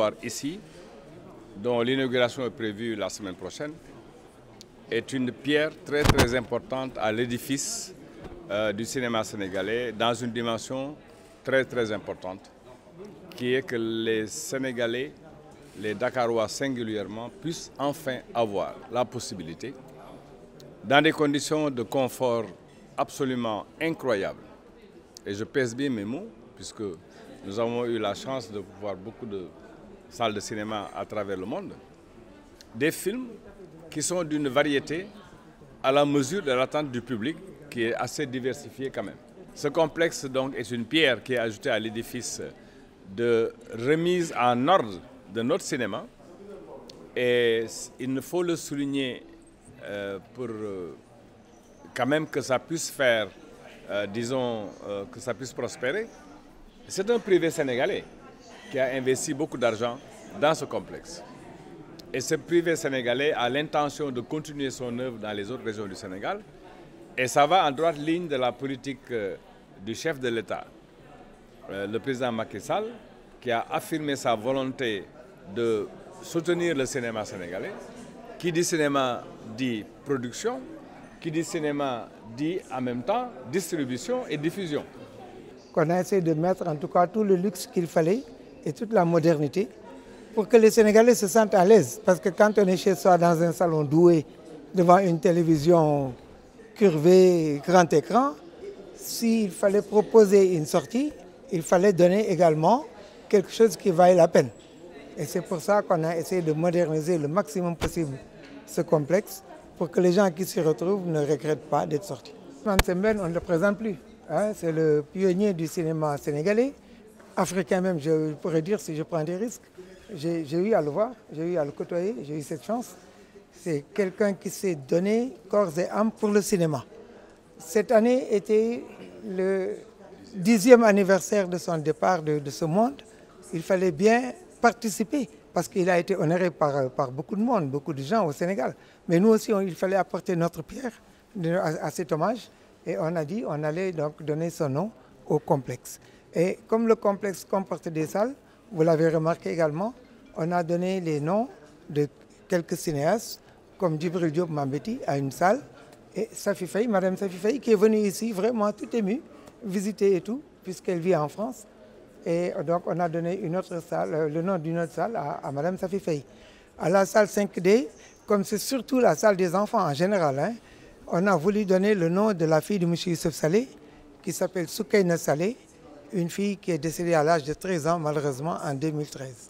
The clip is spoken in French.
voir ici, dont l'inauguration est prévue la semaine prochaine, est une pierre très très importante à l'édifice du cinéma sénégalais dans une dimension très très importante, qui est que les Sénégalais, les Dakarois singulièrement, puissent enfin avoir la possibilité, dans des conditions de confort absolument incroyables, et je pèse bien mes mots, puisque nous avons eu la chance de voir beaucoup de salles de cinéma à travers le monde, des films qui sont d'une variété à la mesure de l'attente du public, qui est assez diversifiée quand même. Ce complexe donc est une pierre qui est ajoutée à l'édifice de remise en ordre de notre cinéma, et il ne faut le souligner pour quand même que ça puisse faire, disons, que ça puisse prospérer. C'est un privé sénégalais qui a investi beaucoup d'argent dans ce complexe. Et ce privé sénégalais a l'intention de continuer son œuvre dans les autres régions du Sénégal. Et ça va en droite ligne de la politique du chef de l'État, le président Macky Sall, qui a affirmé sa volonté de soutenir le cinéma sénégalais. Qui dit cinéma dit production, qui dit cinéma dit en même temps distribution et diffusion. Qu'on a essayé de mettre en tout cas tout le luxe qu'il fallait et toute la modernité pour que les Sénégalais se sentent à l'aise. Parce que quand on est chez soi dans un salon doué, devant une télévision curvée, grand écran, s'il fallait proposer une sortie, il fallait donner également quelque chose qui vaille la peine. Et c'est pour ça qu'on a essayé de moderniser le maximum possible ce complexe pour que les gens qui s'y retrouvent ne regrettent pas d'être sortis. Sembène, on ne le présente plus. Hein, c'est le pionnier du cinéma sénégalais, africain même, je pourrais dire, si je prends des risques. J'ai eu à le voir, j'ai eu à le côtoyer, j'ai eu cette chance. C'est quelqu'un qui s'est donné corps et âme pour le cinéma. Cette année était le 10e anniversaire de son départ de ce monde. Il fallait bien participer parce qu'il a été honoré par beaucoup de monde, beaucoup de gens au Sénégal. Mais nous aussi, il fallait apporter notre pierre à cet hommage. Et on a dit on allait donc donner son nom au complexe. Et comme le complexe comporte des salles, vous l'avez remarqué également, on a donné les noms de quelques cinéastes, comme Djibril Diop Mambéty à une salle, et Safi Faye, Madame Safi Faye, qui est venue ici vraiment tout émue, visiter et tout, puisqu'elle vit en France. Et donc on a donné une autre salle, le nom d'une autre salle à Madame Safi Faye. À la salle 5D, comme c'est surtout la salle des enfants en général, hein, on a voulu donner le nom de la fille de M. Youssef Saleh, qui s'appelle Soukaina Saleh, une fille qui est décédée à l'âge de 13 ans, malheureusement, en 2013.